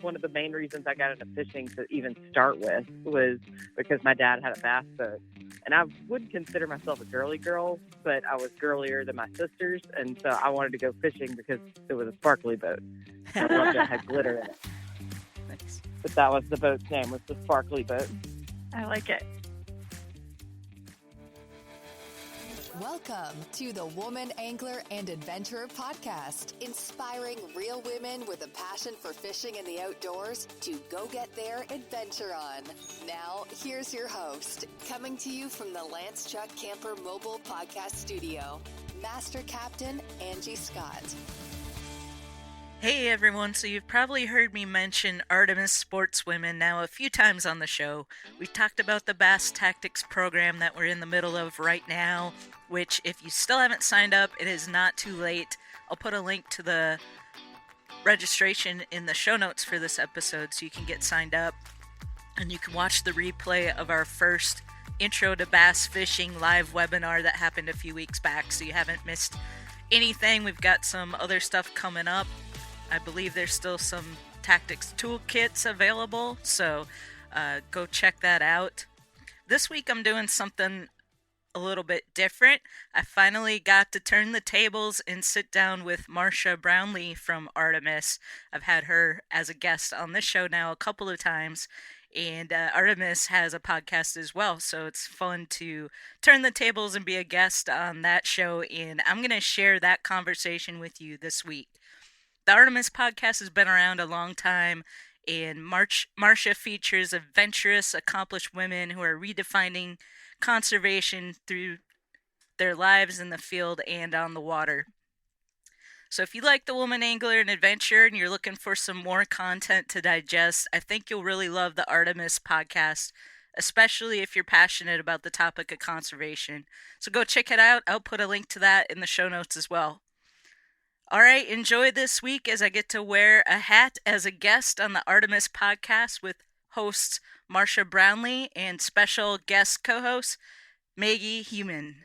one of the main reasons I got into fishing to even start with was because my dad had a bass boat. And I wouldn't consider myself a girly girl, but I was girlier than my sisters. And so I wanted to go fishing because it was a sparkly boat. I loved it. It had glitter in it. Nice. But that was the boat's name, was the Sparkly Boat. I like it. Welcome to the Woman Angler and Adventurer Podcast, inspiring real women with a passion for fishing and the outdoors to go get their adventure on. Now, here's your host, coming to you from the Lance Chuck Camper Mobile Podcast Studio, Master Captain Angie Scott. Hey everyone, so you've probably heard me mention Artemis Sportswomen now a few times on the show. We've talked about the Bass Tactics program that we're in the middle of right now, which if you still haven't signed up, it is not too late. I'll put a link to the registration in the show notes for this episode so you can get signed up. And you can watch the replay of our first Intro to Bass Fishing live webinar that happened a few weeks back, so you haven't missed anything. We've got some other stuff coming up. I believe there's still some tactics toolkits available, so go check that out. This week I'm doing something a little bit different. I finally got to turn the tables and sit down with Marcia Brownlee from Artemis. I've had her as a guest on this show now a couple of times, and Artemis has a podcast as well, so it's fun to turn the tables and be a guest on that show, and I'm going to share that conversation with you this week. The Artemis podcast has been around a long time, and Marcia features adventurous, accomplished women who are redefining conservation through their lives in the field and on the water. So if you like The Woman Angler and Adventure and you're looking for some more content to digest, I think you'll really love the Artemis podcast, especially if you're passionate about the topic of conservation. So go check it out. I'll put a link to that in the show notes as well. All right, enjoy this week as I get to wear a hat as a guest on the Artemis podcast with hosts Marcia Brownlee and special guest co-host Maggie Human.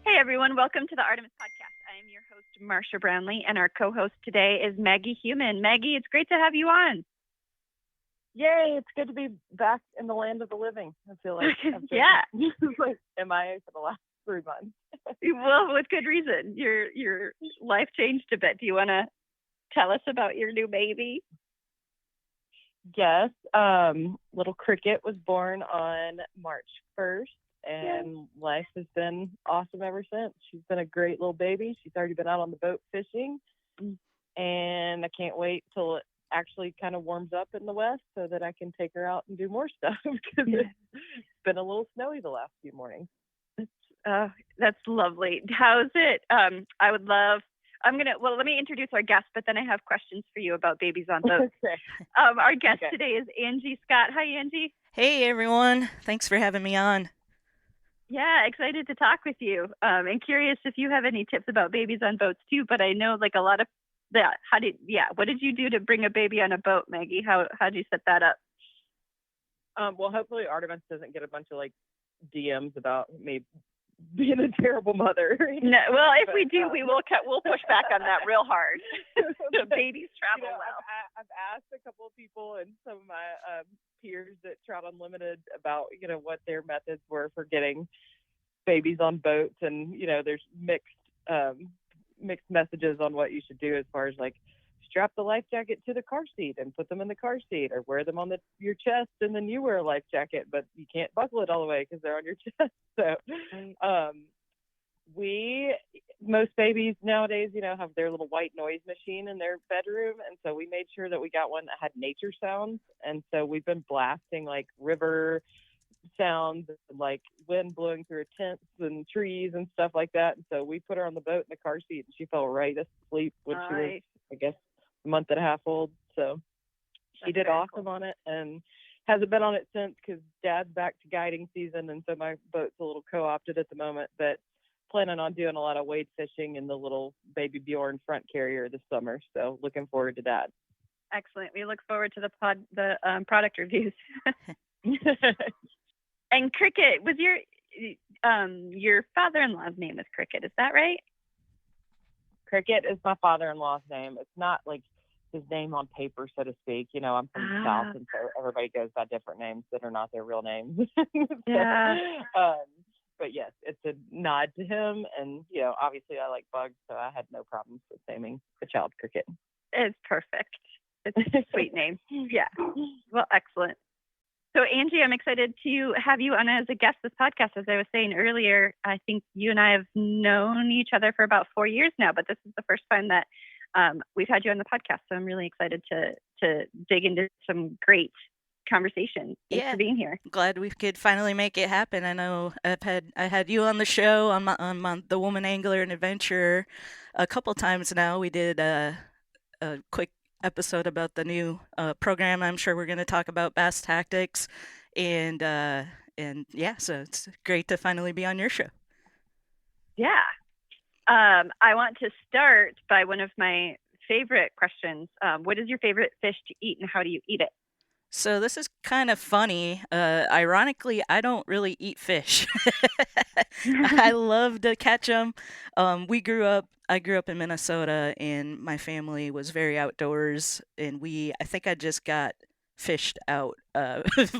Hey everyone, welcome to the Artemis Podcast. I am your host, Marcia Brownlee, and our co-host today is Maggie Human. Maggie, it's great to have you on. Yay, it's good to be back in the land of the living. I feel like I've been like MIA for the last 3 months. Well, with good reason. Your life changed a bit. Do you want to tell us about your new baby? Yes, little Cricket was born on March 1st, and life has been awesome ever since. She's been a great little baby. She's already been out on the boat fishing, and I can't wait till it actually kind of warms up in the west so that I can take her out and do more stuff because it's been a little snowy the last few mornings. That's lovely. How's it? Let me introduce our guest, but then I have questions for you about babies on boats. Okay. Our guest today is Angie Scott. Hi, Angie. Hey everyone, thanks for having me on. Yeah, excited to talk with you. And curious if you have any tips about babies on boats too, but I know like a lot of that. What did you do to bring a baby on a boat, Maggie? How'd you set that up? Well, hopefully Artemis doesn't get a bunch of like DMs about me being a terrible mother. No, well, if we do, we'll push back on that real hard. The babies travel well. I've asked a couple of people and some of my peers at Trout Unlimited about what their methods were for getting babies on boats, and there's mixed messages on what you should do as far as like strap the life jacket to the car seat and put them in the car seat, or wear them on your chest and then you wear a life jacket, but you can't buckle it all the way because they're on your chest. So most babies nowadays, have their little white noise machine in their bedroom, and so we made sure that we got one that had nature sounds, and so we've been blasting like river sounds, like wind blowing through her tents and trees and stuff like that. And so we put her on the boat in the car seat, and she fell right asleep when she was, I guess, a month and a half old. So she did awesome on it, and hasn't been on it since because Dad's back to guiding season, and so my boat's a little co-opted at the moment, but planning on doing a lot of wade fishing in the little Baby Bjorn front carrier this summer. So looking forward to that. Excellent. We look forward to the product reviews. And Cricket, was your father-in-law's name is Cricket, is that right? Cricket is my father-in-law's name. It's not like his name on paper, so to speak. I'm from the South, and so everybody goes by different names that are not their real names. Yeah. But yes, it's a nod to him, and obviously I like bugs, so I had no problems with naming the child Cricket. It's perfect. It's a sweet name. Yeah. Well, excellent. So, Angie, I'm excited to have you on as a guest this podcast. As I was saying earlier, I think you and I have known each other for about 4 years now, but this is the first time that we've had you on the podcast. So I'm really excited to dig into some great conversation. Thanks for being here. Glad we could finally make it happen. I know I had you on the show on the Woman Angler and Adventurer a couple times now. We did a quick episode about the new program. I'm sure we're going to talk about bass tactics, and yeah, so it's great to finally be on your show. Yeah. I want to start by one of my favorite questions. What is your favorite fish to eat, and how do you eat it? So this is kind of funny. Ironically, I don't really eat fish. I love to catch them. I grew up in Minnesota, and my family was very outdoors, and I think I just got fished out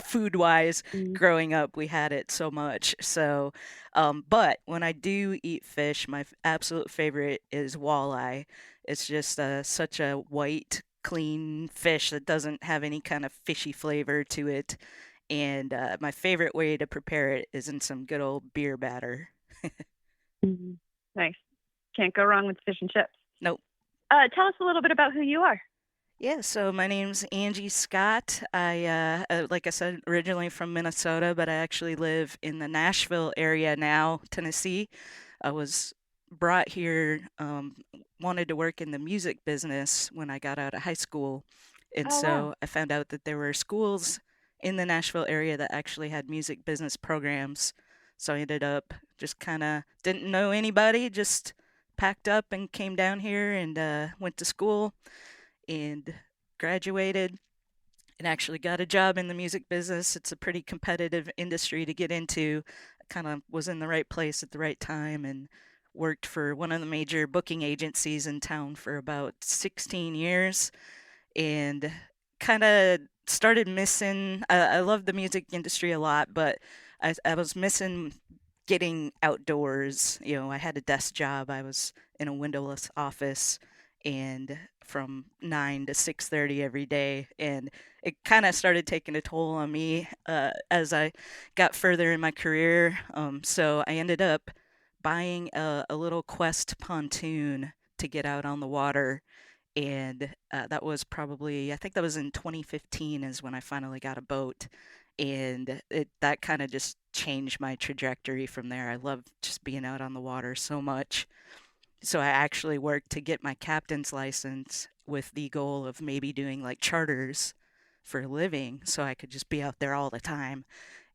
food-wise. Growing up, we had it so much. So, but when I do eat fish, my absolute favorite is walleye. It's just such a white, clean fish that doesn't have any kind of fishy flavor to it. And my favorite way to prepare it is in some good old beer batter. Nice. Can't go wrong with fish and chips. Nope. Tell us a little bit about who you are. Yeah, so my name's Angie Scott. I, like I said, originally from Minnesota, but I actually live in the Nashville area now, Tennessee. I was brought here, wanted to work in the music business when I got out of high school. And so I found out that there were schools in the Nashville area that actually had music business programs. So I ended up just kind of didn't know anybody, just packed up and came down here and went to school and graduated and actually got a job in the music business. It's a pretty competitive industry to get into. I kind of was in the right place at the right time and worked for one of the major booking agencies in town for about 16 years and kind of started missing. I love the music industry a lot, but I was missing getting outdoors. I had a desk job. I was in a windowless office and from 9 to 6:30 every day, and it kind of started taking a toll on me as I got further in my career. So I ended up buying a little Quest pontoon to get out on the water, and that was probably, I think that was in 2015 is when I finally got a boat, and that kind of just changed my trajectory from there. I love just being out on the water so much. So I actually worked to get my captain's license with the goal of maybe doing like charters for a living so I could just be out there all the time.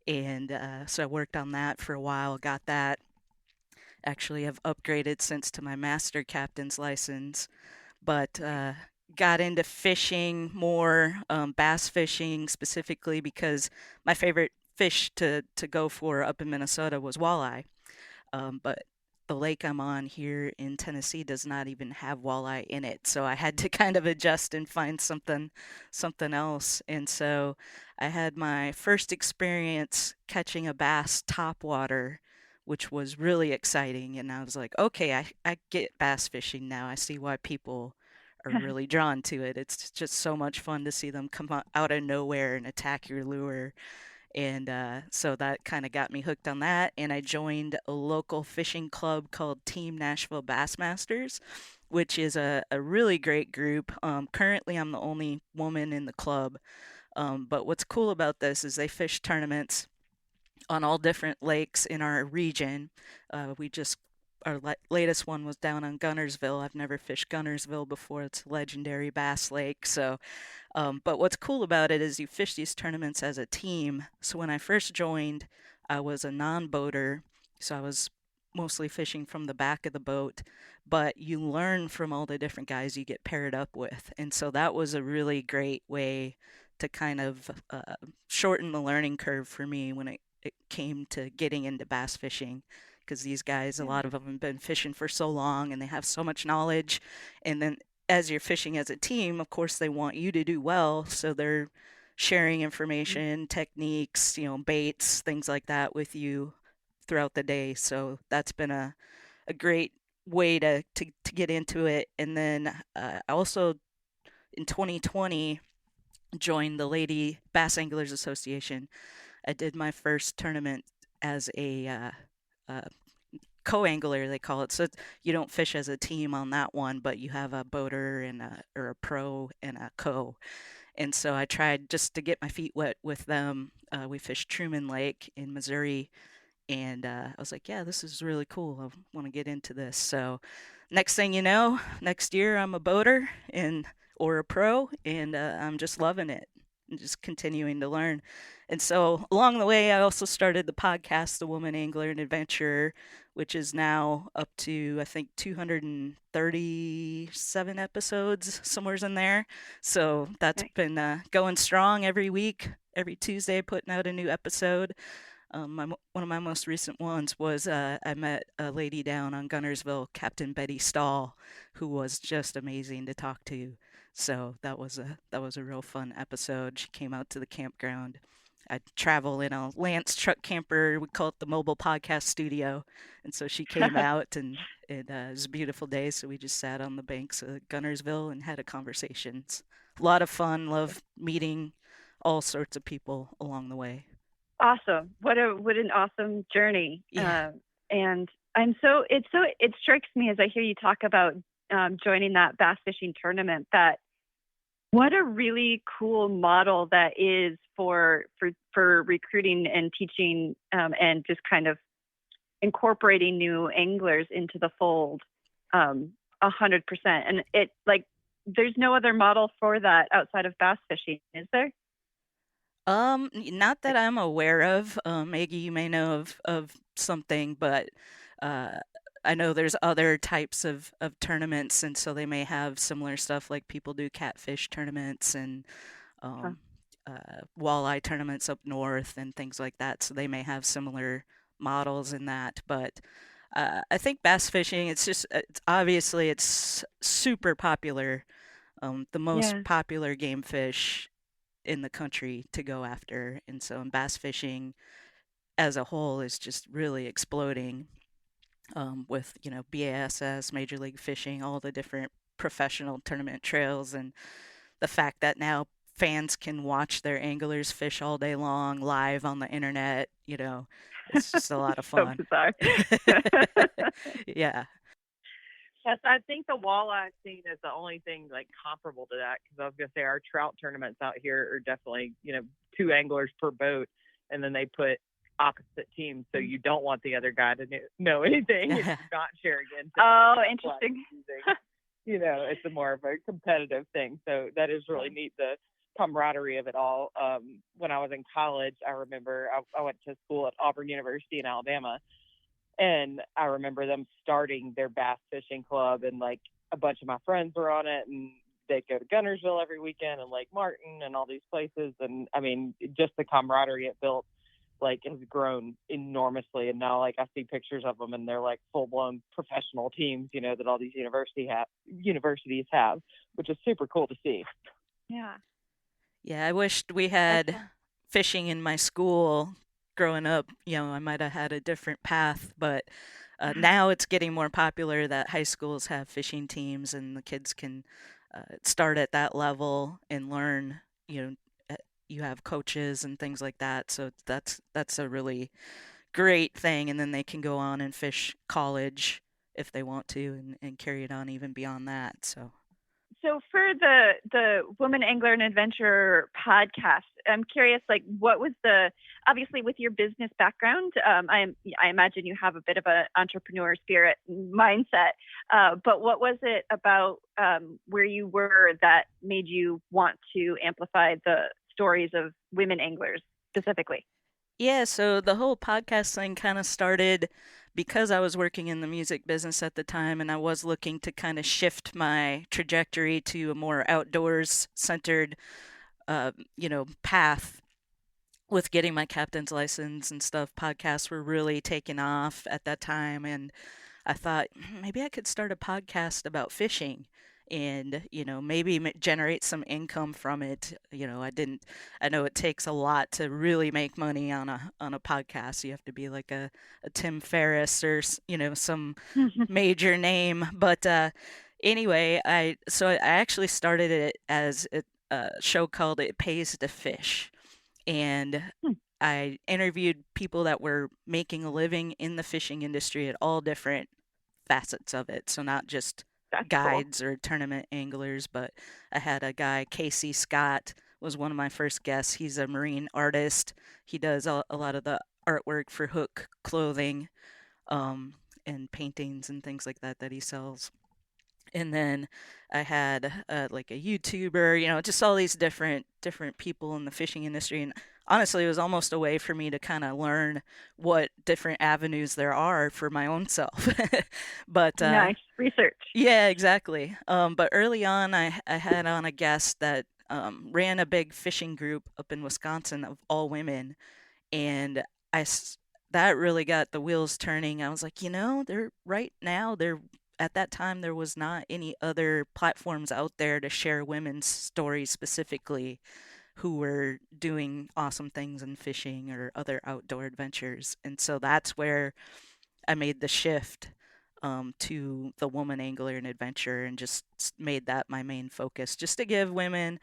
And so I worked on that for a while, got that. Actually, have upgraded since to my master captain's license, but got into fishing more, bass fishing specifically because my favorite fish to go for up in Minnesota was walleye. But the lake I'm on here in Tennessee does not even have walleye in it. So I had to kind of adjust and find something else. And so I had my first experience catching a bass topwater, which was really exciting. And I was like, okay, I get bass fishing now. I see why people are really drawn to it. It's just so much fun to see them come out of nowhere and attack your lure. And so that kind of got me hooked on that. And I joined a local fishing club called Team Nashville Bassmasters, which is a really great group. Currently, I'm the only woman in the club. But what's cool about this is they fish tournaments on all different lakes in our region. Our latest one was down on Gunnersville. I've never fished Gunnersville before. It's a legendary bass lake. So, but what's cool about it is you fish these tournaments as a team. So when I first joined, I was a non-boater. So I was mostly fishing from the back of the boat, but you learn from all the different guys you get paired up with. And so that was a really great way to kind of shorten the learning curve for me when it came to getting into bass fishing. because these guys, a lot of them have been fishing for so long and they have so much knowledge. And then as you're fishing as a team, of course, they want you to do well. So they're sharing information, techniques, baits, things like that with you throughout the day. So that's been a great way to get into it. And then I also in 2020 joined the Lady Bass Anglers Association. I did my first tournament as a co-angler, they call it. So you don't fish as a team on that one, but you have a boater and or a pro and a co. And so I tried just to get my feet wet with them. We fished Truman Lake in Missouri, and I was like, yeah, this is really cool. I want to get into this. So next thing you know, next year I'm a boater or a pro, and I'm just loving it and just continuing to learn. And so along the way, I also started the podcast, The Woman Angler and Adventurer, which is now up to, I think, 237 episodes, somewhere's in there. So that's been going strong every week, every Tuesday, putting out a new episode. One of my most recent ones was I met a lady down on Gunnersville, Captain Betty Stahl, who was just amazing to talk to. So that was a real fun episode. She came out to the campground. I travel in a Lance truck camper. We call it the mobile podcast studio. And so she came out, and it was a beautiful day. So we just sat on the banks of Gunnersville and had a conversation. It's a lot of fun. Love meeting all sorts of people along the way. Awesome. What an awesome journey. Yeah. And it strikes me as I hear you talk about joining that bass fishing tournament, that what a really cool model that is for recruiting and teaching and just kind of incorporating new anglers into the fold 100%. And it, like, there's no other model for that outside of bass fishing, is there? Not that I'm aware of. Maggie, you may know of something, but I know there's other types of tournaments, and so they may have similar stuff, like people do catfish tournaments and walleye tournaments up north and things like that. So they may have similar models in that. But I think bass fishing, it's obviously it's super popular. The most popular game fish in the country to go after. And so bass fishing as a whole is just really exploding with, BASS, Major League Fishing, all the different professional tournament trails, and the fact that now fans can watch their anglers fish all day long live on the internet, it's just a lot of fun. So bizarre. Yeah. Yes, I think the walleye scene is the only thing like comparable to that, because I was gonna say our trout tournaments out here are definitely 2 anglers per boat, and then they put opposite teams, so you don't want the other guy to know anything. It's not sharing info. Oh, interesting. It's a more of a competitive thing, so that is really neat, the camaraderie of it all. When I was in college, I remember I went to school at Auburn University in Alabama. And I remember them starting their bass fishing club, and like a bunch of my friends were on it, and they'd go to Gunnersville every weekend and Lake Martin and all these places. And I mean, just the camaraderie it built, like, has grown enormously. And now, like, I see pictures of them, and they're like full blown professional teams, that all these universities have, which is super cool to see. Yeah. Yeah, I wished we had fishing in my school. Growing up, I might have had a different path, but now it's getting more popular that high schools have fishing teams, and the kids can start at that level and learn. You have coaches and things like that, so that's a really great thing. And then they can go on and fish college if they want to, and carry it on even beyond that. So for the Woman Angler and Adventurer podcast, I'm curious, like, what was obviously with your business background, I imagine you have a bit of an entrepreneur spirit mindset, but what was it about where you were that made you want to amplify the stories of women anglers specifically? Yeah, so the whole podcast thing kind of started because I was working in the music business at the time, and I was looking to kind of shift my trajectory to a more outdoors centered, path. with getting my captain's license and stuff, podcasts were really taking off at that time. And I thought, maybe I could start a podcast about fishing and, maybe generate some income from it. I know it takes a lot to really make money on a podcast. You have to be like a Tim Ferriss or, some major name. But anyway, I actually started it as a show called It Pays to Fish. And I interviewed people that were making a living in the fishing industry at all different facets of it. So not just That's cool. guides or tournament anglers, but I had a guy, Casey Scott, was one of my first guests. He's a marine artist. He does a lot of the artwork for Hook clothing, and paintings and things like that he sells. And then I had like a YouTuber, just all these different people in the fishing industry. And honestly, it was almost a way for me to kind of learn what different avenues there are for my own self. But Nice research. yeah, exactly. But early on, I had on a guest that ran a big fishing group up in Wisconsin of all women, and that really got the wheels turning. I was like, they're right now, they're at that time there was not any other platforms out there to share women's stories specifically who were doing awesome things in fishing or other outdoor adventures. And so that's where I made the shift to the woman angler and adventure and just made that my main focus, just to give women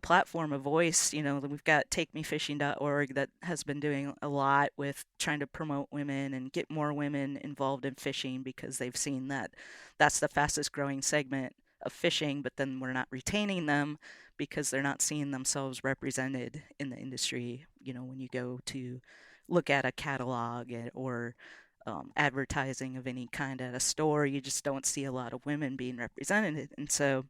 platform, a voice. We've got takemefishing.org that has been doing a lot with trying to promote women and get more women involved in fishing because they've seen that that's the fastest growing segment of fishing, but then we're not retaining them because they're not seeing themselves represented in the industry. When you go to look at a catalog or advertising of any kind at a store, you just don't see a lot of women being represented. And so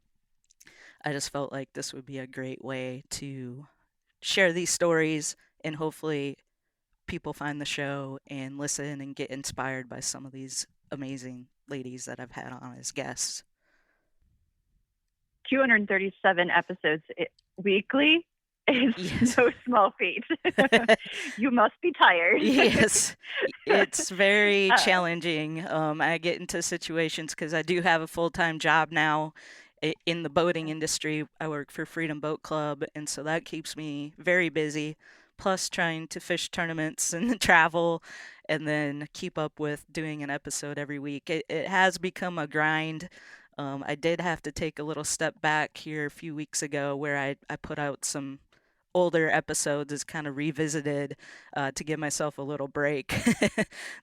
I just felt like this would be a great way to share these stories, and hopefully people find the show and listen and get inspired by some of these amazing ladies that I've had on as guests. 237 episodes weekly is Yes. no small feat. You must be tired. Yes, it's very challenging. I get into situations because I do have a full-time job now in the boating industry. I work for Freedom Boat Club, and so that keeps me very busy. Plus, trying to fish tournaments and travel, and then keep up with doing an episode every week. It has become a grind. I did have to take a little step back here a few weeks ago where I put out some older episodes as kind of revisited to give myself a little break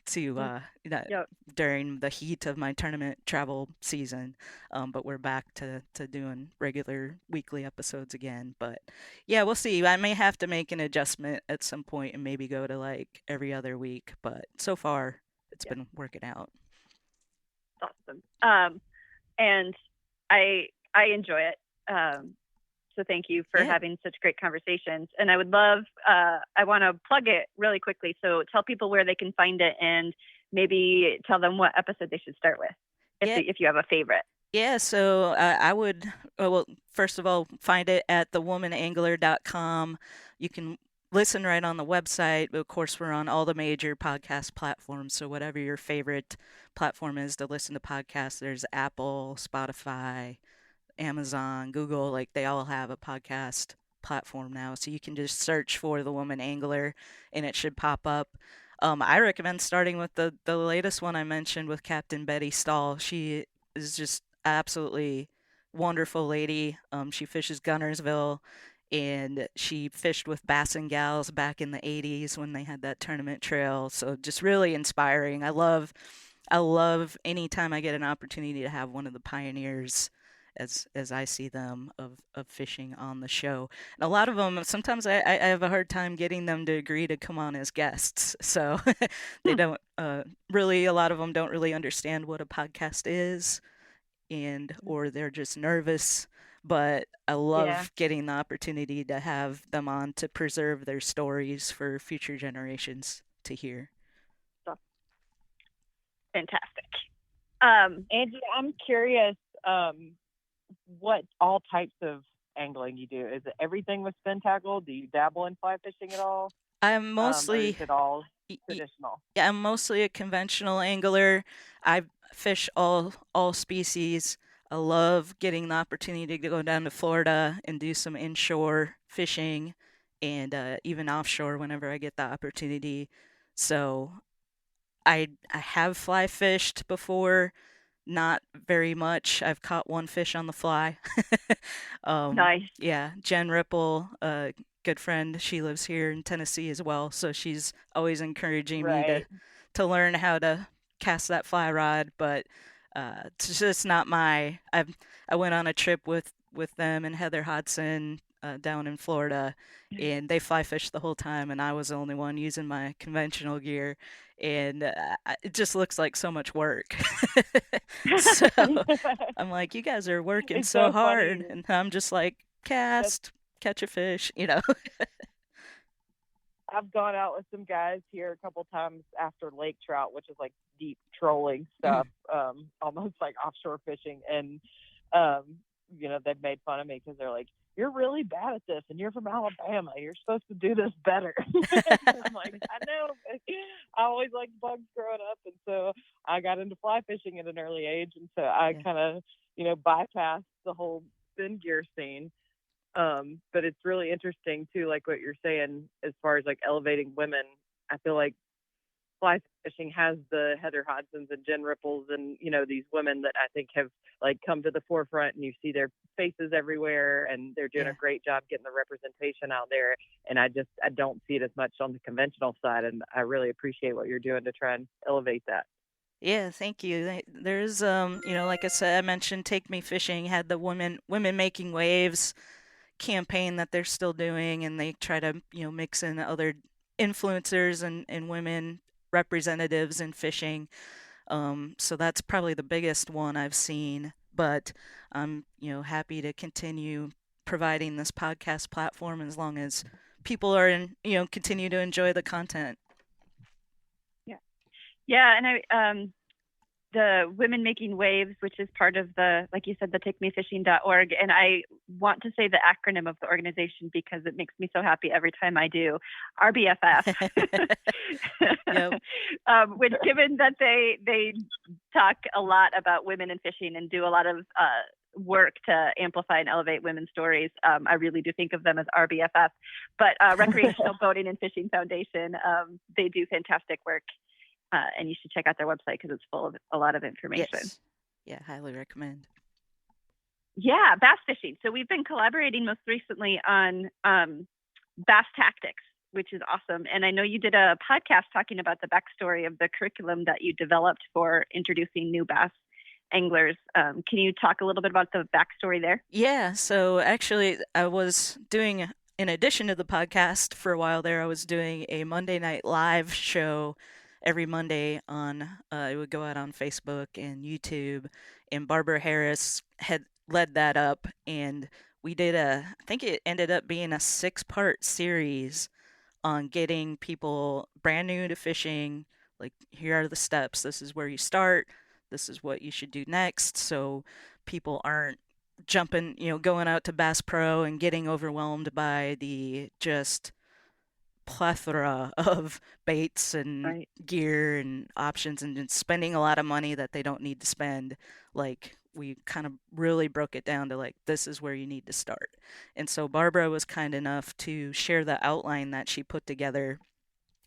to Yep. during the heat of my tournament travel season. But we're back to doing regular weekly episodes again. But yeah, we'll see. I may have to make an adjustment at some point and maybe go to like every other week. But so far, it's been working out. Awesome. And I enjoy it. So thank you for having such great conversations. And I would love, I want to plug it really quickly. So tell people where they can find it and maybe tell them what episode they should start with if you have a favorite. Yeah, so I would, well, first of all, find it at thewomanangler.com. You can listen right on the website. Of course, we're on all the major podcast platforms. So whatever your favorite platform is to listen to podcasts, there's Apple, Spotify, Amazon, Google, like they all have a podcast platform now. So you can just search for The Woman Angler and it should pop up. I recommend starting with the latest one I mentioned with Captain Betty Stahl. She is just absolutely wonderful lady. She fishes Gunnersville, and she fished with Bass and Gals back in the 80s when they had that tournament trail. So just really inspiring. I love anytime I get an opportunity to have one of the pioneers as I see them of fishing on the show. And a lot of them, sometimes I have a hard time getting them to agree to come on as guests. So they don't really, a lot of them don't really understand what a podcast is, or they're just nervous. But I love getting the opportunity to have them on to preserve their stories for future generations to hear. Fantastic. Angie, I'm curious what all types of angling you do? Is it everything with spin tackle? Do you dabble in fly fishing at all? I'm Or is mostly it all y- y- traditional? yeah, I'm mostly a conventional angler. I fish all species. I love getting the opportunity to go down to Florida and do some inshore fishing and even offshore whenever I get the opportunity. So I have fly fished before, not very much. I've caught one fish on the fly. Nice. Yeah, Jen Ripple, a good friend, she lives here in Tennessee as well, so she's always encouraging me Right. to learn how to cast that fly rod, but it's just not my. I went on a trip with them and Heather Hodson down in Florida, and they fly fished the whole time, and I was the only one using my conventional gear, and it just looks like so much work. So I'm like, you guys are working It's so so hard, funny. and I'm just like, That's cast, catch a fish. I've gone out with some guys here a couple times after lake trout, which is like deep trolling stuff, almost like offshore fishing. And, they've made fun of me because they're like, you're really bad at this and you're from Alabama. You're supposed to do this better. I'm like, I know. But I always liked bugs growing up. And so I got into fly fishing at an early age. And so I Yeah. kind of, bypassed the whole spin gear scene. But it's really interesting too, like what you're saying, as far as like elevating women. I feel like fly fishing has the Heather Hodsons and Jen Ripples and, these women that I think have like come to the forefront, and you see their faces everywhere, and they're doing Yeah. a great job getting the representation out there. And I don't see it as much on the conventional side. And I really appreciate what you're doing to try and elevate that. Yeah, thank you. There's like I said, I mentioned Take Me Fishing had the women making waves campaign that they're still doing, and they try to, mix in other influencers and women representatives in fishing. So that's probably the biggest one I've seen, but I'm, happy to continue providing this podcast platform as long as people are continue to enjoy the content. Yeah. Yeah, and the Women Making Waves, which is part of the, like you said, the takemefishing.org. And I want to say the acronym of the organization because it makes me so happy every time I do. RBFF. Yep. Which, given that they talk a lot about women in fishing and do a lot of work to amplify and elevate women's stories, I really do think of them as RBFF. But Recreational Boating and Fishing Foundation, they do fantastic work. And you should check out their website because it's full of a lot of information. Yes. Yeah, highly recommend. Yeah, bass fishing. So we've been collaborating most recently on bass tactics, which is awesome. And I know you did a podcast talking about the backstory of the curriculum that you developed for introducing new bass anglers. Can you talk a little bit about the backstory there? Yeah, so actually, I was doing, in addition to the podcast for a while there, I was doing a Monday Night Live show every Monday on, it would go out on Facebook and YouTube, and Barbara Harris had led that up, and we did I think it ended up being a 6-part series on getting people brand new to fishing, like, here are the steps, this is where you start, this is what you should do next, so people aren't jumping, going out to Bass Pro and getting overwhelmed by the just plethora of baits and Right. gear and options and spending a lot of money that they don't need to spend. Like, we kind of really broke it down to like, this is where you need to start. And so Barbara was kind enough to share the outline that she put together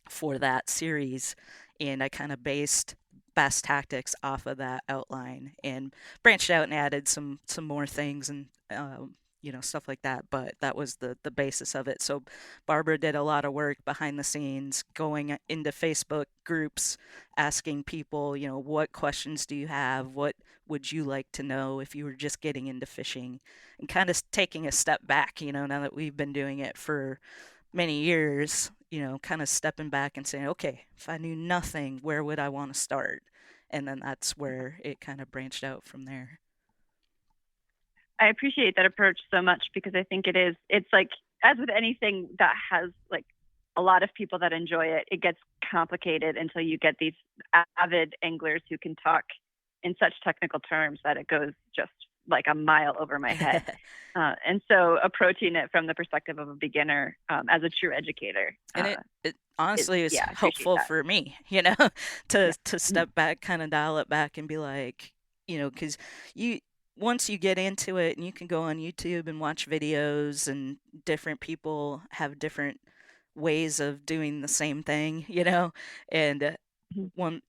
for that series, and I kind of based Bass Tactics off of that outline and branched out and added some more things and stuff like that. But that was the basis of it. So Barbara did a lot of work behind the scenes, going into Facebook groups, asking people, what questions do you have? What would you like to know if you were just getting into fishing? And kind of taking a step back, now that we've been doing it for many years, kind of stepping back and saying, okay, if I knew nothing, where would I want to start? And then that's where it kind of branched out from there. I appreciate that approach so much because I think it's like, as with anything that has like a lot of people that enjoy it, it gets complicated until you get these avid anglers who can talk in such technical terms that it goes just like a mile over my head. And so approaching it from the perspective of a beginner as a true educator. And it honestly is helpful for me, to step back, kind of dial it back and be like, because once you get into it and you can go on YouTube and watch videos and different people have different ways of doing the same thing, and one,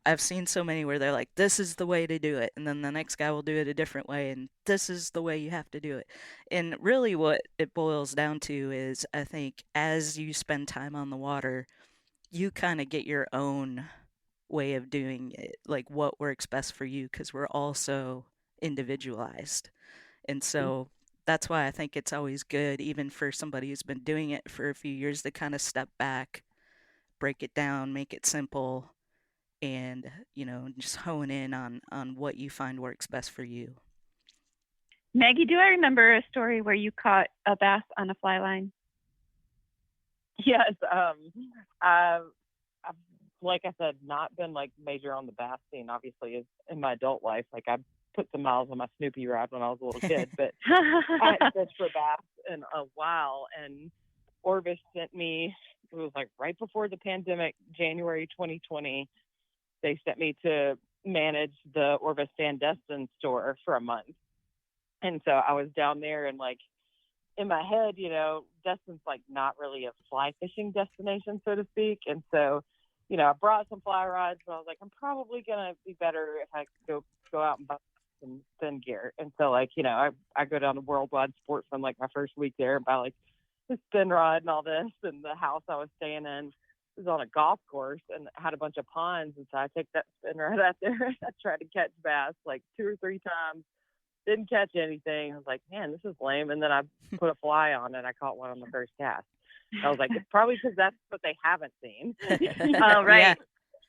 I've seen so many where they're like, this is the way to do it. And then the next guy will do it a different way. And this is the way you have to do it. And really what it boils down to is, I think, as you spend time on the water, you kind of get your own way of doing it, like what works best for you, because we're all so individualized. And so that's why I think it's always good, even for somebody who's been doing it for a few years, to kind of step back, break it down, make it simple, and just hone in on what you find works best for you. Maggie, do I remember a story where you caught a bass on a fly line? Yes. I've, like I said, not been like major on the bass scene, obviously, in my adult life. Like I put some miles on my Snoopy rod when I was a little kid, but I hadn't fished for bass in a while. And Orvis sent me, it was like right before the pandemic, January 2020, they sent me to manage the Orvis Sandestin store for a month. And so I was down there and like in my head, Destin's like not really a fly fishing destination, so to speak. And so, I brought some fly rods, but I was like, I'm probably going to be better if I go out and buy some thin gear. And so like, I go down to Worldwide Sports on like my first week there and buy like the spin rod and all this. And the house I was staying in was on a golf course and had a bunch of ponds. And so I took that spin rod out there and I tried to catch bass like 2 or 3 times. Didn't catch anything. I was like, man, this is lame. And then I put a fly on and I caught one on the first cast. I was like, it's probably because that's what they haven't seen. Oh, right.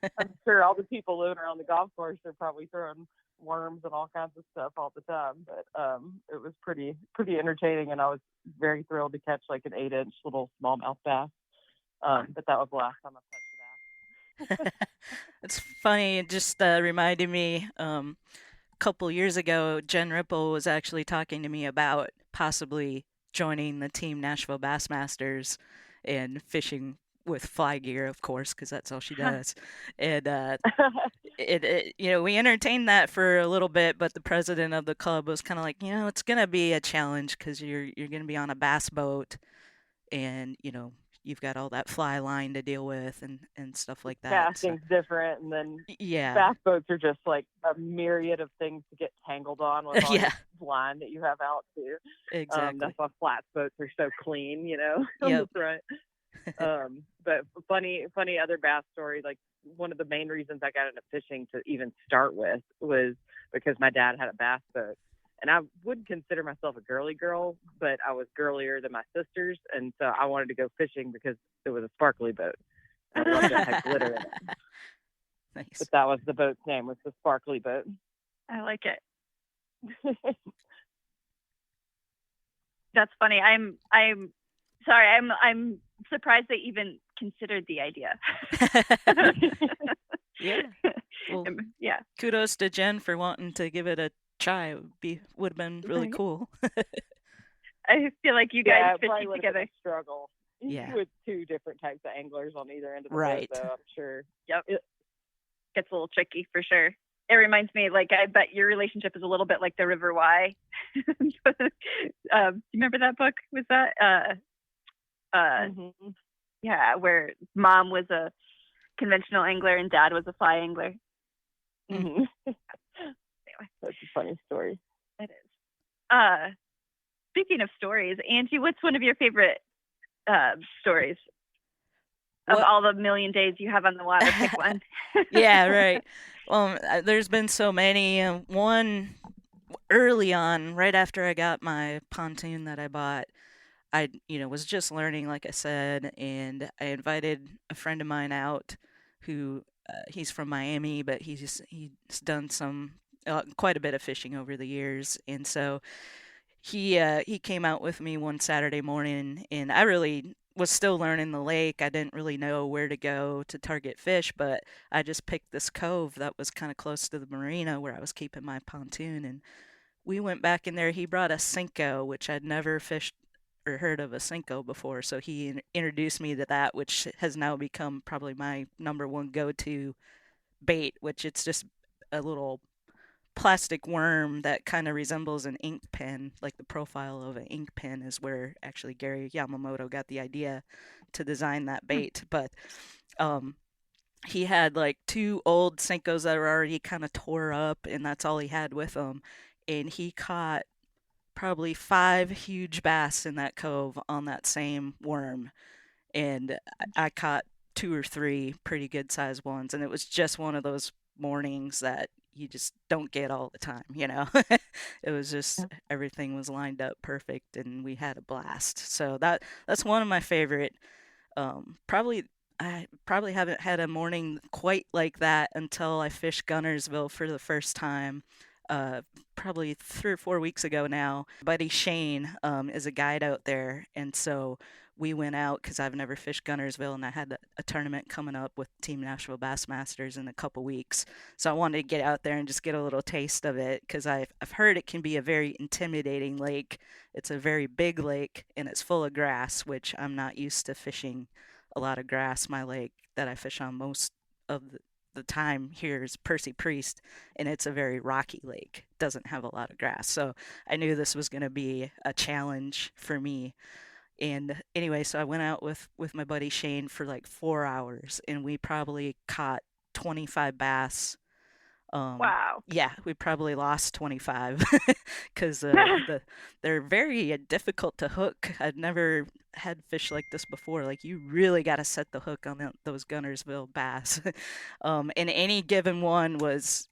Yeah. I'm sure all the people living around the golf course are probably throwing worms and all kinds of stuff all the time. But it was pretty entertaining, and I was very thrilled to catch like an 8-inch little smallmouth bass. But that was the last time I touched a bass. It's funny. It just reminded me. A couple years ago, Jen Ripple was actually talking to me about possibly joining the team Nashville Bassmasters and fishing with fly gear, of course, because that's all she does. And we entertained that for a little bit, but the president of the club was kind of like, it's gonna be a challenge because you're gonna be on a bass boat, and you've got all that fly line to deal with and stuff like that. Casting's different, and then bass boats are just like a myriad of things to get tangled on with all the line that you have out too. Exactly. That's why flat boats are so clean, on the front. But funny other bass story. Like one of the main reasons I got into fishing to even start with was because my dad had a bass boat. And I would consider myself a girly girl, but I was girlier than my sisters. And so I wanted to go fishing because it was a sparkly boat. I loved it. It had glitter in it. Nice. But that was the boat's name, was the Sparkly Boat. I like it. That's funny. I'm sorry. I'm surprised they even considered the idea. Yeah. Well, yeah. Kudos to Jen for wanting to give it a try. Would have been really cool. I feel like you guys fishing together. Been a struggle. Yeah. With 2 different types of anglers on either end of the boat, though, I'm sure. Yep. It gets a little tricky for sure. It reminds me, like, I bet your relationship is a little bit like the River Wye. You remember that book? Was that? Yeah, where mom was a conventional angler and dad was a fly angler. Mm-hmm. Anyway, that's a funny story. It is. Speaking of stories, Angie, what's one of your favorite stories of all the million days you have on the water? Pick one. Yeah, right. Well, there's been so many. One early on, right after I got my pontoon that I bought, I was just learning, like I said, and I invited a friend of mine out who he's from Miami, but he's done some quite a bit of fishing over the years, and so he came out with me one Saturday morning, and I really was still learning the lake. I didn't really know where to go to target fish, but I just picked this cove that was kind of close to the marina where I was keeping my pontoon, and we went back in there. He brought a Senko, which I'd never fished or heard of a Senko before. So he introduced me to that, which has now become probably my number one go-to bait, which it's just a little plastic worm that kind of resembles an ink pen. Like the profile of an ink pen is where actually Gary Yamamoto got the idea to design that bait. But um, he had like two old Senkos that were already kind of tore up, and that's all he had with him. And he caught probably 5 huge bass in that cove on that same worm. And I caught 2 or 3 pretty good sized ones. And it was just one of those mornings that you just don't get all the time, you know? It was just everything was lined up perfect and we had a blast. So that's one of my favorite. Probably I probably haven't had a morning quite like that until I fished Gunnersville for the first time. Uh, Probably 3 or 4 weeks ago now. Buddy Shane is a guide out there, and so we went out because I've never fished Gunnersville, and I had a tournament coming up with Team Nashville Bassmasters in a couple weeks. So I wanted to get out there and just get a little taste of it because I've heard it can be a very intimidating lake. It's a very big lake, and it's full of grass, which I'm not used to fishing a lot of grass. My lake that I fish on most of the time here is Percy Priest, and it's a very rocky lake. Doesn't have a lot of grass. So I knew this was going to be a challenge for me. And anyway, so I went out with my buddy Shane for like 4 hours, and we probably caught 25 bass. Wow. Yeah, we probably lost 25 because they're very difficult to hook. I'd never had fish like this before. Like you really got to set the hook on those Gunnersville bass. And any given one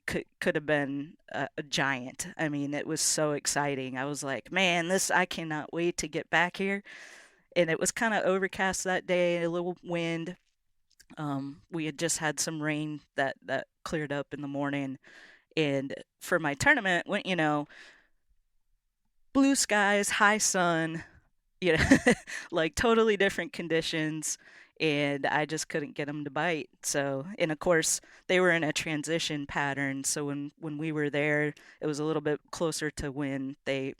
could have been a giant. I mean, it was so exciting. I was like, man, I cannot wait to get back here. And it was kind of overcast that day, a little wind. We had just had some rain that cleared up in the morning, and for my tournament, went blue skies, high sun, you know, like totally different conditions, and I just couldn't get them to bite. So, and of course, they were in a transition pattern. So when we were there, it was a little bit closer to when they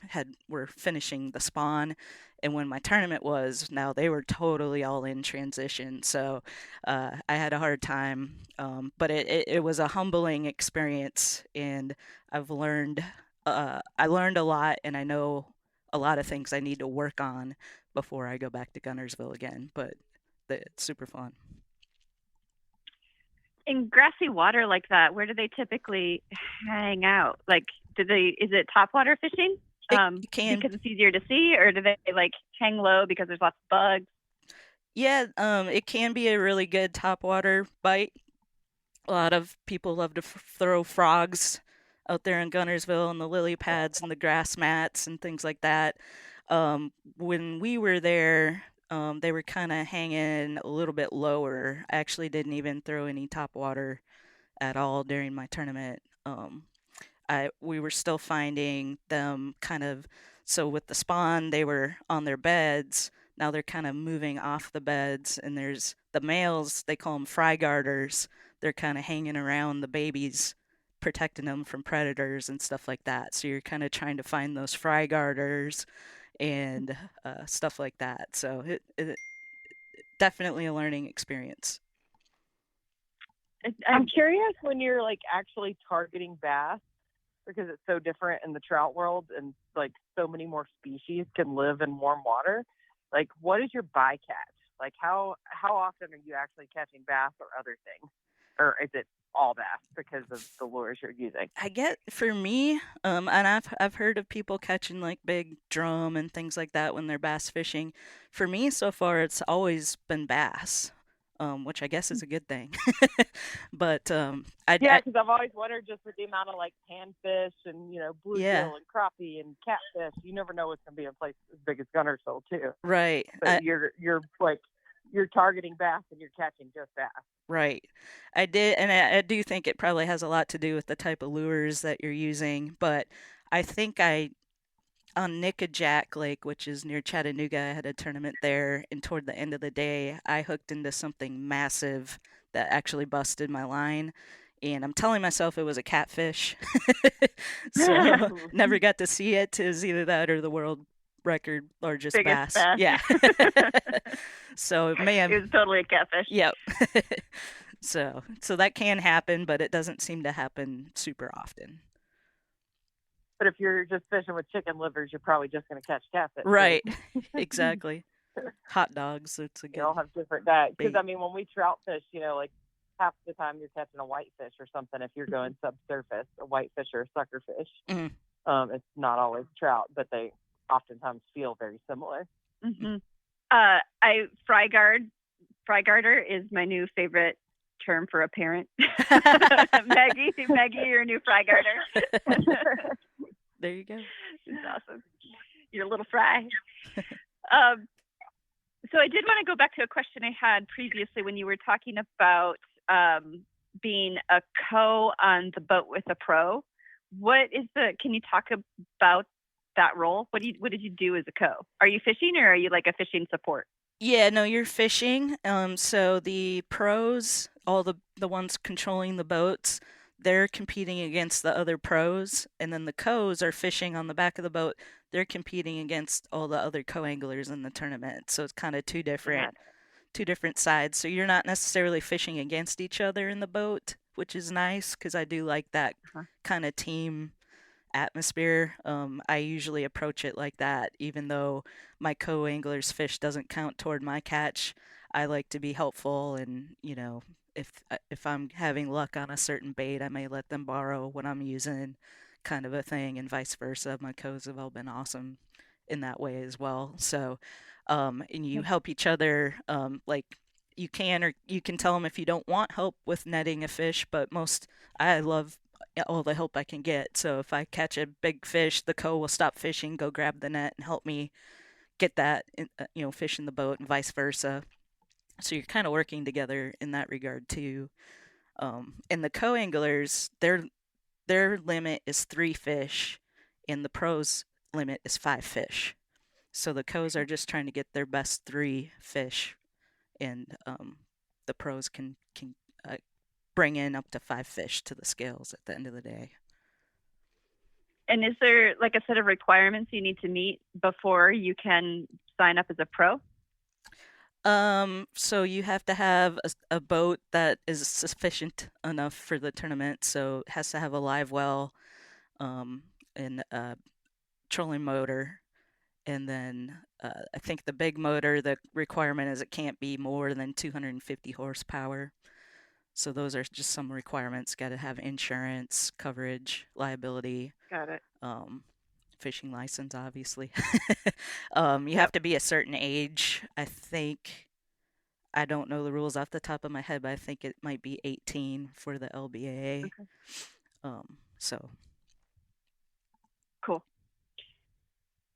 were finishing the spawn. And when my tournament was, now they were totally all in transition. So I had a hard time, but it was a humbling experience, and I learned a lot, and I know a lot of things I need to work on before I go back to Gunnersville again. But it's super fun. In grassy water like that, where do they typically hang out? Like, is it topwater fishing? It can, because it's easier to see, or do they like hang low because there's lots of bugs? Yeah, it can be a really good topwater bite. A lot of people love to throw frogs out there in Gunnersville and the lily pads and the grass mats and things like that. When we were there, they were kind of hanging a little bit lower. I actually didn't even throw any topwater at all during my tournament. We were still finding them kind of, so with the spawn, they were on their beds. Now they're kind of moving off the beds, and there's the males, they call them fry garters. They're kind of hanging around the babies, protecting them from predators and stuff like that. So you're kind of trying to find those fry garters and stuff like that. So it definitely a learning experience. I'm curious when you're like actually targeting bass, because it's so different in the trout world, and like so many more species can live in warm water. Like, what is your bycatch? Like, how often are you actually catching bass or other things, or is it all bass because of the lures you're using? I get, for me, and I've heard of people catching like big drum and things like that when they're bass fishing. For me, so far, it's always been bass. Which I guess is a good thing. But because I've always wondered just with the amount of like panfish and bluegill and crappie and catfish. You never know what's going to be in places as big as Gunnersville too. Right. But you're targeting bass and you're catching just bass. Right. I did, and I do think it probably has a lot to do with the type of lures that you're using. But I think on Nickajack Lake, which is near Chattanooga, I had a tournament there, and toward the end of the day, I hooked into something massive that actually busted my line. and I'm telling myself it was a catfish. So never got to see it. It was either that or the world record largest Biggest bass. bass. Yeah. So it may have. It was totally a catfish. Yep. So that can happen, but it doesn't seem to happen super often. But if you're just fishing with chicken livers, you're probably just going to catch catfish. Right. Exactly. Hot dogs. It's a good. They all have different diets. Because bait. I mean, when we trout fish, you know, like half the time you're catching a whitefish or something. If you're going subsurface, a whitefish or a suckerfish, it's not always trout, but they oftentimes feel very similar. Mm-hmm. Fry guarder is my new favorite term for a parent. Maggie, your new fry guarder. There you go. It's awesome. Your little fry. So I did want to go back to a question I had previously when you were talking about being a co on the boat with a pro. Can you talk about that role? What did you do as a co? Are you fishing or are you like a fishing support? Yeah, no, you're fishing. So the pros, all the ones controlling the boats, they're competing against the other pros, and then the co's are fishing on the back of the boat. They're competing against all the other co-anglers in the tournament. So it's kind of two different sides. So you're not necessarily fishing against each other in the boat, which is nice because I do like that kind of team atmosphere. I usually approach it like that, even though my co-angler's fish doesn't count toward my catch. I like to be helpful, and if I'm having luck on a certain bait, I may let them borrow what I'm using, kind of a thing, and vice versa. My co's have all been awesome in that way as well. So, and you help each other, like you can tell them if you don't want help with netting a fish, but I love all the help I can get. So if I catch a big fish, the co will stop fishing, go grab the net, and help me get that, fish in the boat, and vice versa. So you're kind of working together in that regard too. And the co-anglers, their limit is 3 fish, and the pros' limit is 5 fish. So the co's are just trying to get their best 3 fish, and the pros can bring in up to 5 fish to the scales at the end of the day. And is there like a set of requirements you need to meet before you can sign up as a pro? So you have to have a boat that is sufficient enough for the tournament. So it has to have a live well, and a trolling motor. And then I think the big motor, the requirement is it can't be more than 250 horsepower. So those are just some requirements. Got to have insurance, coverage, liability. Got it. Fishing license, obviously. You have to be a certain age. I don't know the rules off the top of my head, but I think it might be 18 for the LBAA. Okay. So. Cool.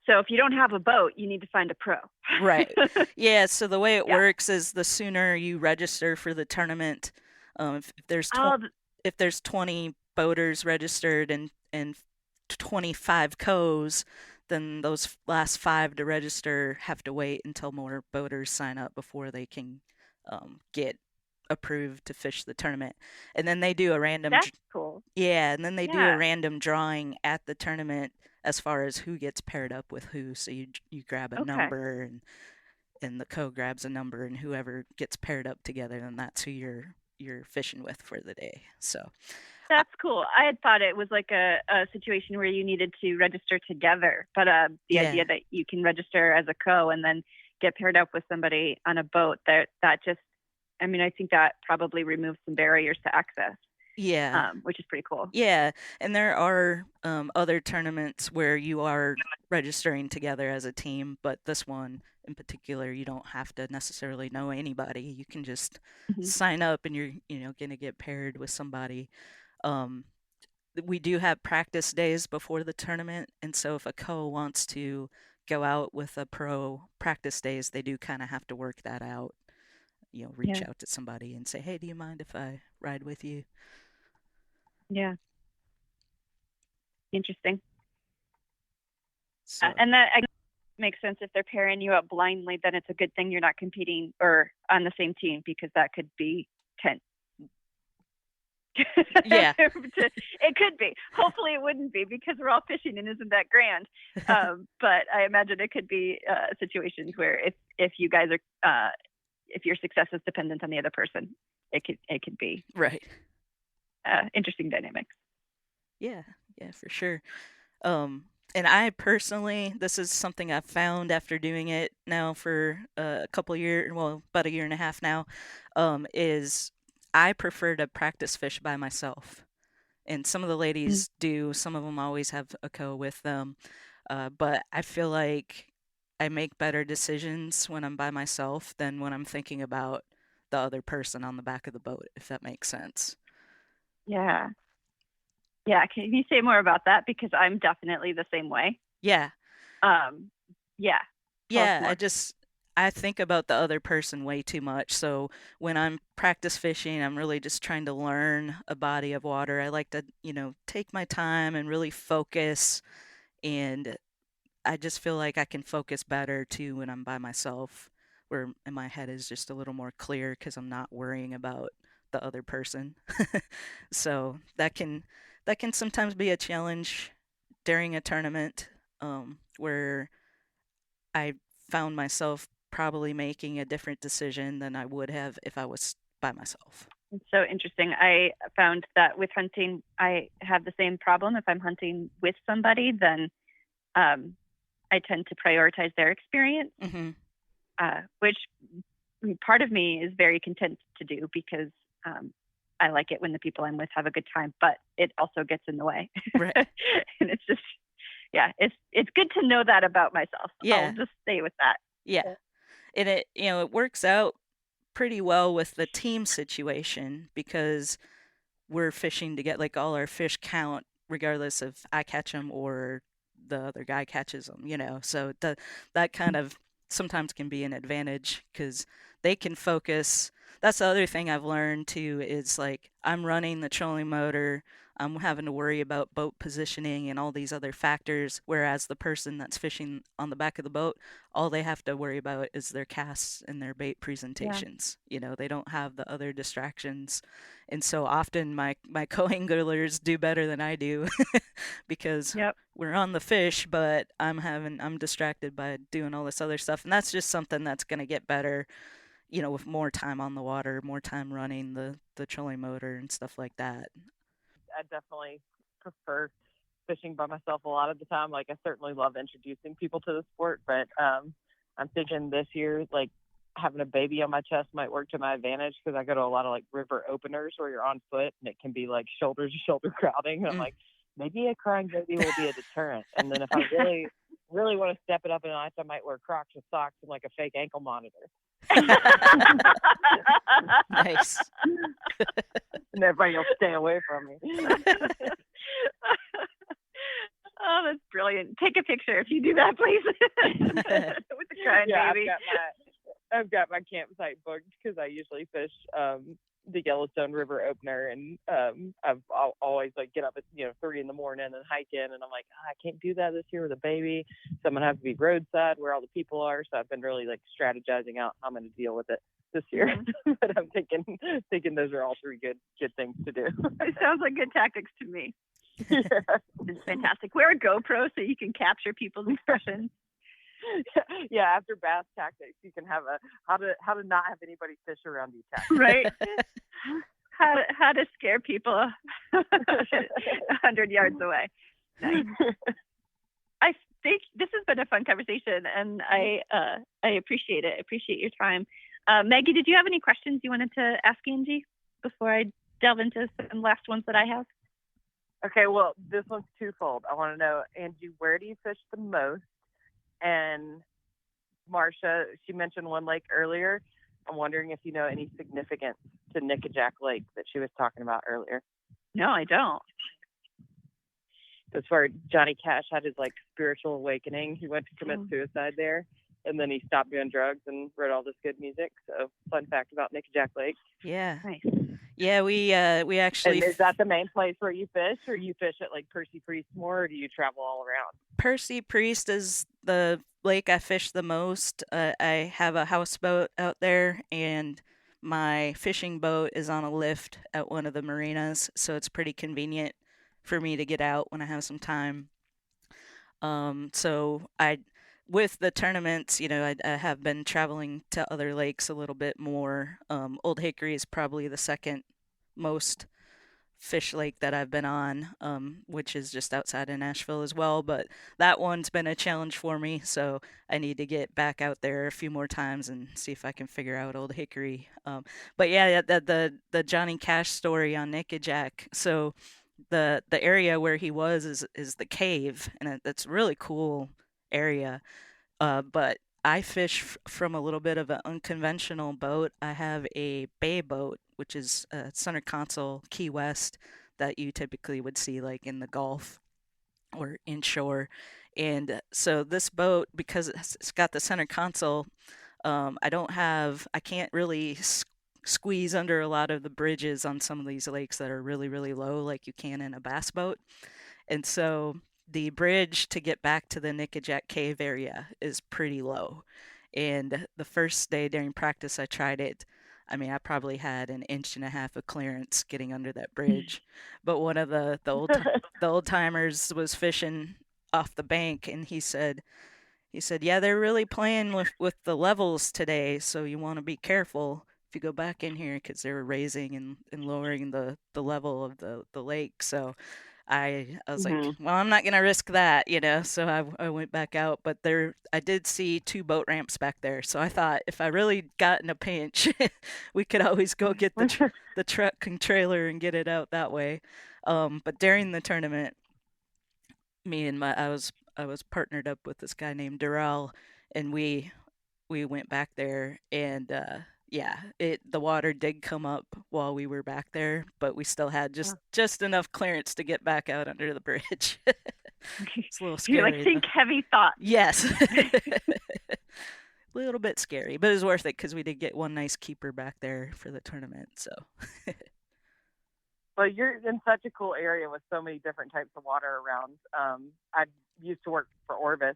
So if you don't have a boat, you need to find a pro. Right. Yeah, so the way it works is the sooner you register for the tournament, if there's 20 boaters registered and 25 co's, then those last 5 to register have to wait until more boaters sign up before they can get approved to fish the tournament. And then they do a random. That's cool. Yeah, and then they do a random drawing at the tournament as far as who gets paired up with who. So you grab a number, and the co grabs a number, and whoever gets paired up together, then that's who you're fishing with for the day. So. That's cool. I had thought it was like a situation where you needed to register together, but the idea that you can register as a co and then get paired up with somebody on a boat, that just, I mean, I think that probably removes some barriers to access. Yeah. Which is pretty cool. Yeah, and there are other tournaments where you are registering together as a team, but this one in particular, you don't have to necessarily know anybody. You can just sign up, and you're going to get paired with somebody. We do have practice days before the tournament, and so if a co wants to go out with a pro practice days, they do kind of have to work that out. Reach out to somebody and say, "Hey, do you mind if I ride with you?" Yeah. Interesting. So. And that makes sense. If they're pairing you up blindly, then it's a good thing you're not competing or on the same team, because that could be tense. Yeah. It could be. Hopefully it wouldn't be, because we're all fishing and isn't that grand. But I imagine it could be situations where if you guys are if your success is dependent on the other person, it could be Right. interesting dynamics. Yeah, for sure. And I personally, this is something I've found after doing it now for a couple of years, well, about a year and a half now, is I prefer to practice fish by myself. And some of the ladies do, some of them always have a co with them. But I feel like I make better decisions when I'm by myself than when I'm thinking about the other person on the back of the boat, if that makes sense. Yeah. Yeah, can you say more about that? Because I'm definitely the same way. Yeah. Yeah. Yeah, I think about the other person way too much. So when I'm practice fishing, I'm really just trying to learn a body of water. I like to, take my time and really focus, and I just feel like I can focus better too when I'm by myself, where my head is just a little more clear because I'm not worrying about the other person. So that can sometimes be a challenge during a tournament, where I found myself probably making a different decision than I would have if I was by myself. It's so interesting. I found that with hunting, I have the same problem. If I'm hunting with somebody, then I tend to prioritize their experience, which part of me is very content to do, because I like it when the people I'm with have a good time, but it also gets in the way. Right. And it's just, yeah, it's good to know that about myself. Yeah. I'll just stay with that. Yeah. And it works out pretty well with the team situation, because we're fishing to get, like, all our fish count regardless if I catch them or the other guy catches them, so that kind of sometimes can be an advantage because they can focus. That's the other thing I've learned too, is like I'm running the trolling motor, I'm having to worry about boat positioning and all these other factors, whereas the person that's fishing on the back of the boat, all they have to worry about is their casts and their bait presentations. They don't have the other distractions. And so often my co-anglers do better than I do because we're on the fish, but I'm distracted by doing all this other stuff. And that's just something that's going to get better, with more time on the water, more time running the trolling motor and stuff like that. I definitely prefer fishing by myself a lot of the time. Like, I certainly love introducing people to the sport, but I'm thinking this year, like, having a baby on my chest might work to my advantage, because I go to a lot of like river openers where you're on foot and it can be like shoulder to shoulder crowding. And I'm like, maybe a crying baby will be a deterrent. And then if I really want to step it up a notch, I might wear Crocs with socks and like a fake ankle monitor. Nice. And everybody will stay away from me. Oh, that's brilliant. Take a picture if you do that, please. With the crying baby. I've got my campsite booked, because I usually fish the Yellowstone River opener, and I'll always like get up at 3 a.m. and hike in, and I'm like, I can't do that this year with a baby, so I'm gonna have to be roadside where all the people are. So I've been really like strategizing out how I'm gonna deal with it this year. But I'm thinking those are all three good things to do. It sounds like good tactics to me. Yeah. It's fantastic. Wear a GoPro so you can capture people's expressions. Yeah, after bass tactics, you can have how to not have anybody fish around you tactics. Right. How to scare people 100 yards away. Nice. I think this has been a fun conversation, and I appreciate it. I appreciate your time. Maggie, did you have any questions you wanted to ask Angie before I delve into some last ones that I have? Okay, well, this one's twofold. I want to know, Angie, where do you fish the most? And Marcia, she mentioned one lake earlier. I'm wondering if you know any significance to Nickajack Lake that she was talking about earlier. No, I don't. That's where Johnny Cash had his like spiritual awakening. He went to commit suicide there, and then he stopped doing drugs and wrote all this good music. So, fun fact about Nickajack Lake. Yeah. Nice. Yeah, we actually. And is that the main place where you fish, or you fish at like Percy Priest more, or do you travel all around? Percy Priest is the lake I fish the most. I have a houseboat out there, and my fishing boat is on a lift at one of the marinas, so it's pretty convenient for me to get out when I have some time. So with the tournaments, I have been traveling to other lakes a little bit more. Old Hickory is probably the second most fish lake that I've been on, which is just outside of Nashville as well. But that one's been a challenge for me, so I need to get back out there a few more times and see if I can figure out Old Hickory. But yeah, the Johnny Cash story on Nickajack. So the area where he was is the cave, and it's a really cool area. But I fish from a little bit of an unconventional boat. I have a bay boat, which is a center console Key West that you typically would see like in the Gulf or inshore. And so this boat, because it's got the center console, I can't really squeeze under a lot of the bridges on some of these lakes that are really, really low, like you can in a bass boat. And so the bridge to get back to the Nickajack Cave area is pretty low. And the first day during practice, I tried it. I mean, I probably had an inch and a half of clearance getting under that bridge. But one of the old timers was fishing off the bank, and he said, yeah, they're really playing with the levels today, so you want to be careful if you go back in here because they were raising and lowering the level of the lake. So I was like, well, I'm not gonna risk that, So I went back out, but I did see 2 boat ramps back there. So I thought if I really got in a pinch, we could always go get the truck and trailer and get it out that way. But during the tournament, I was partnered up with this guy named Durrell, and we went back there, and yeah, the water did come up while we were back there, but we still had just enough clearance to get back out under the bridge. It's a little scary. You like think heavy thoughts. Yes. A little bit scary, but it was worth it because we did get one nice keeper back there for the tournament. So. Well, you're in such a cool area with so many different types of water around. I used to work for Orvis,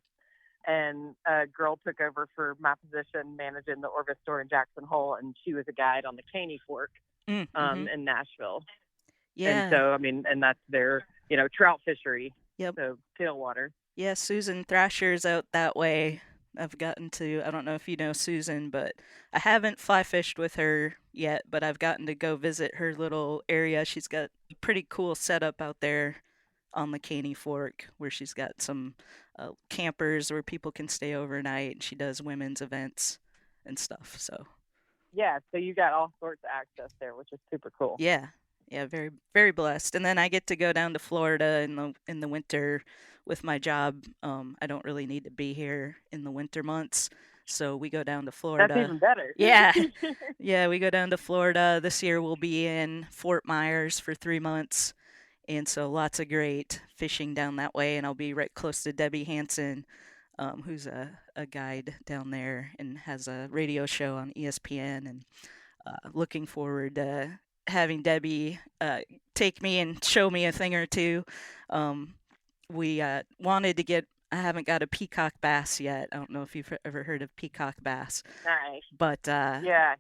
and a girl took over for my position managing the Orvis store in Jackson Hole, and she was a guide on the Caney Fork in Nashville. Yeah. And so, I mean, and that's their, trout fishery. Yep. So tailwater. Yeah, Susan Thrasher's out that way. I've gotten to, I don't know if you know Susan, but I haven't fly fished with her yet, but I've gotten to go visit her little area. She's got a pretty cool setup out there on the Caney Fork where she's got some campers where people can stay overnight, and she does women's events and stuff. So yeah, so you got all sorts of access there, which is super cool. Yeah, very, very blessed. And then I get to go down to Florida in the winter with my job. I don't really need to be here in the winter months, so we go down to Florida. That's even better. Yeah, yeah, we go down to Florida. This year we'll be in Fort Myers for 3 months. And so lots of great fishing down that way, and I'll be right close to Debbie Hansen, who's a guide down there and has a radio show on ESPN, and looking forward to having Debbie take me and show me a thing or two. We wanted to get, I haven't got a peacock bass yet. I don't know if you've ever heard of peacock bass. Nice. But yeah.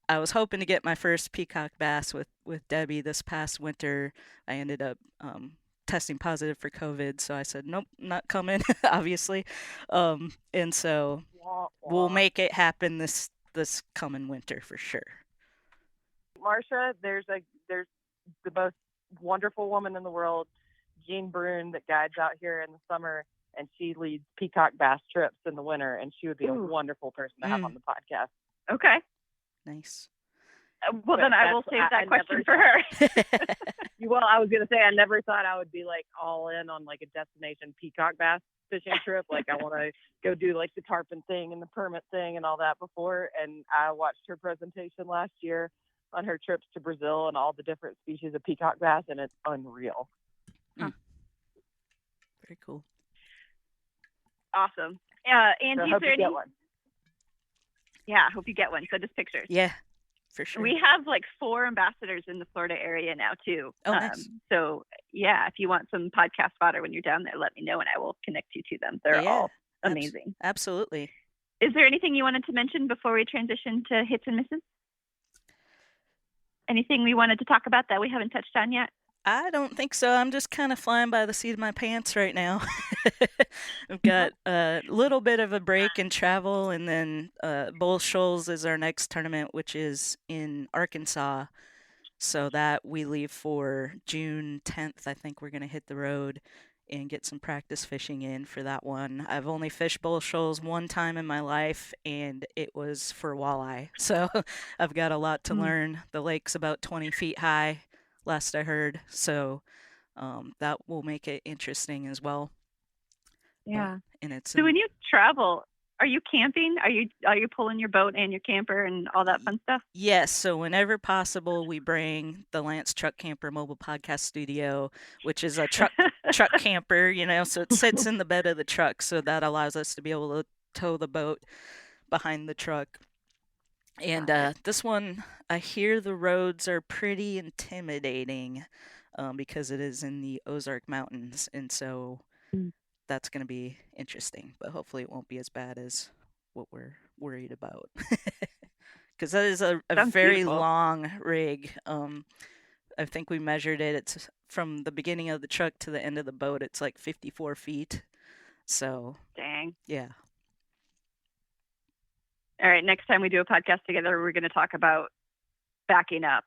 I was hoping to get my first peacock bass with Debbie this past winter. I ended up testing positive for COVID, so I said, nope, not coming, obviously. And so we'll make it happen this coming winter for sure. Marsha, there's the most wonderful woman in the world, Jean Brune, that guides out here in the summer, and she leads peacock bass trips in the winter, and she would be a wonderful person to have on the podcast. Okay. Nice. Well, then I will save that question for her. Well, I was going to say, I never thought I would be like all in on like a destination peacock bass fishing trip. Like I want to go do like the tarpon thing and the permit thing and all that before. And I watched her presentation last year on her trips to Brazil and all the different species of peacock bass, and it's unreal. Very cool. Awesome. Andy, so I hope you get one. Yeah, I hope you get one. Send us pictures. Yeah, for sure. We have like 4 ambassadors in the Florida area now too. Oh, nice. So yeah, if you want some podcast fodder when you're down there, let me know and I will connect you to them. They're all amazing. Absolutely. Is there anything you wanted to mention before we transition to hits and misses? Anything we wanted to talk about that we haven't touched on yet? I don't think so. I'm just kind of flying by the seat of my pants right now. I've got a little bit of a break in travel, and then Bull Shoals is our next tournament, which is in Arkansas. So that we leave for June 10th. I think we're going to hit the road and get some practice fishing in for that one. I've only fished Bull Shoals one time in my life, and it was for walleye. So I've got a lot to learn. The lake's about 20 feet high, last I heard. So that will make it interesting as well. Yeah. And it's so when you travel, are you camping? Are you pulling your boat and your camper and all that fun stuff? Yes. So whenever possible, we bring the Lance Truck Camper Mobile Podcast Studio, which is a truck camper, you know, so it sits in the bed of the truck. So that allows us to be able to tow the boat behind the truck. And this one, I hear the roads are pretty intimidating because it is in the Ozark Mountains. And so that's going to be interesting, but hopefully it won't be as bad as what we're worried about. Because that is a very beautiful. long rig. I think we measured it. It's from the beginning of the truck to the end of the boat. It's like 54 feet. So, dang. Yeah. All right, next time we do a podcast together, we're going to talk about backing up.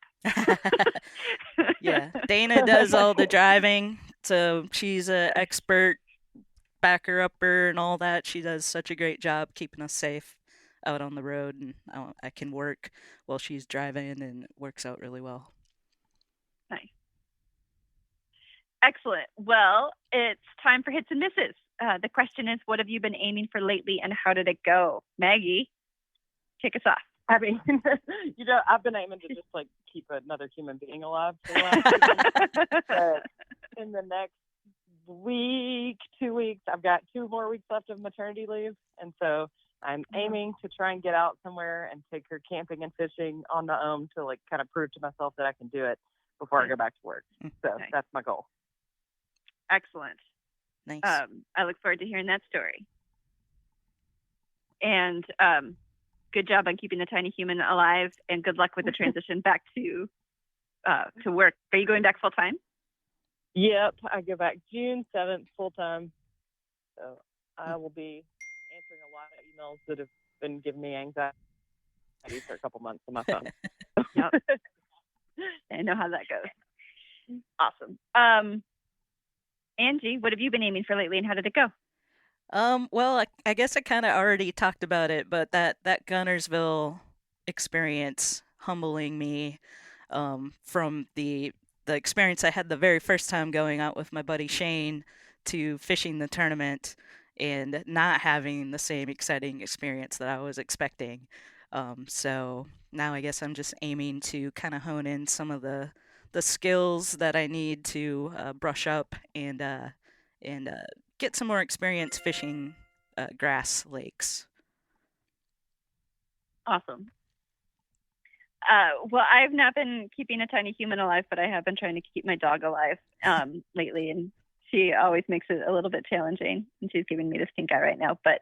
Yeah, Dana does all the driving, so she's an expert backer upper and all that. She does such a great job keeping us safe out on the road, and I can work while she's driving, and it works out really well. Nice. Excellent. Well, it's time for hits and misses. The question is, what have you been aiming for lately, and how did it go? Maggie, kick us off. I mean, you know, I've been aiming to just like keep another human being alive for the last but in the next week, 2 weeks, I've got 2 more weeks left of maternity leave, and so I'm aiming to try and get out somewhere and take her camping and fishing on my own to like kind of prove to myself that I can do it before I go back to work. So that's my goal. Excellent. Nice. I look forward to hearing that story. And good job on keeping the tiny human alive, and good luck with the transition back to work. Are you going back full time? Yep, I go back June 7th full time. So I will be answering a lot of emails that have been giving me anxiety for a couple months on my phone. Yep. I know how that goes. Awesome. Angie, what have you been aiming for lately, and how did it go? Well, I guess I kind of already talked about it, but that Gunnersville experience humbling me from the experience I had the very first time going out with my buddy Shane to fishing the tournament and not having the same exciting experience that I was expecting. So now I guess I'm just aiming to kind of hone in some of the skills that I need to brush up and get some more experience fishing grass lakes. Awesome. Well, I've not been keeping a tiny human alive, but I have been trying to keep my dog alive lately, and she always makes it a little bit challenging, and she's giving me the stink eye right now. But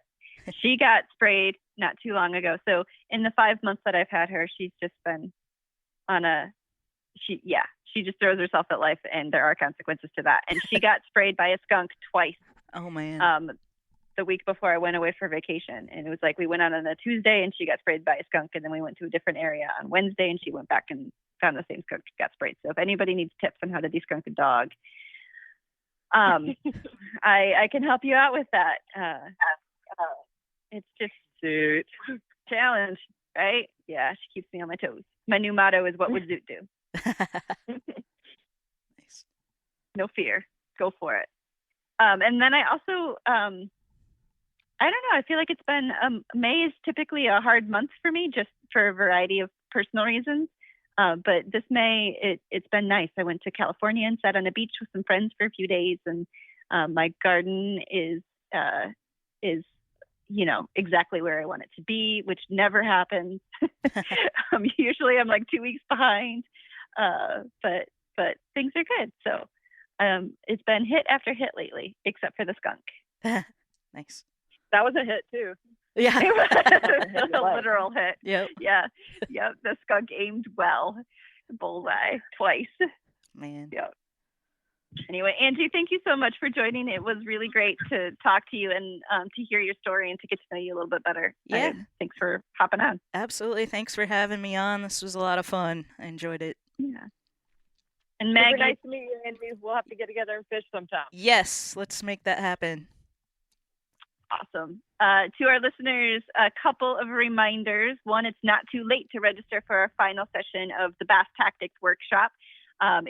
she got sprayed not too long ago. So in the 5 months that I've had her, she's just been on she just throws herself at life, and there are consequences to that. And she got sprayed by a skunk twice. Oh, man. The week before I went away for vacation. And it was like we went out on a Tuesday and she got sprayed by a skunk, and then we went to a different area on Wednesday and she went back and found the same skunk, got sprayed. So if anybody needs tips on how to deskunk a dog, I can help you out with that. It's just challenge, right? Yeah, she keeps me on my toes. My new motto is, what would Zoot do? Nice. No fear. Go for it. And then I also, I don't know, I feel like it's been, May is typically a hard month for me, just for a variety of personal reasons. But this May, it's been nice. I went to California and sat on a beach with some friends for a few days, and my garden is, you know, exactly where I want it to be, which never happens. Usually I'm like 2 weeks behind, but things are good. So it's been hit after hit lately, except for the skunk. Nice. That was a hit too. Yeah. It was a literal hit. Yep. Yeah. The skunk aimed well. bullseye twice. Man. Yeah. Anyway, Angie, thank you so much for joining. It was really great to talk to you and to hear your story and to get to know you a little bit better. Yeah. Thanks for hopping on. Absolutely. Thanks for having me on. This was a lot of fun. I enjoyed it. Yeah. And Maggie. Super nice to meet you, Angie. We'll have to get together and fish sometime. Yes, let's make that happen. Awesome. To our listeners, a couple of reminders. One, it's not too late to register for our final session of the Bass Tactics Workshop.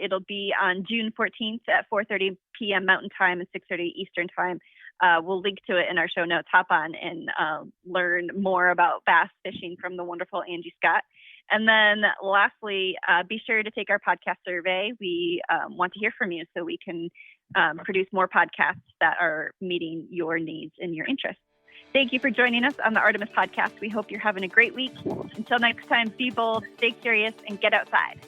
It'll be on June 14th at 4:30 p.m. Mountain Time and 6:30 Eastern Time. We'll link to it in our show notes. Hop on and learn more about bass fishing from the wonderful Angie Scott. And then lastly, be sure to take our podcast survey. We want to hear from you so we can produce more podcasts that are meeting your needs and your interests. Thank you for joining us on the Artemis podcast. We hope you're having a great week. Until next time, be bold, stay curious, and get outside.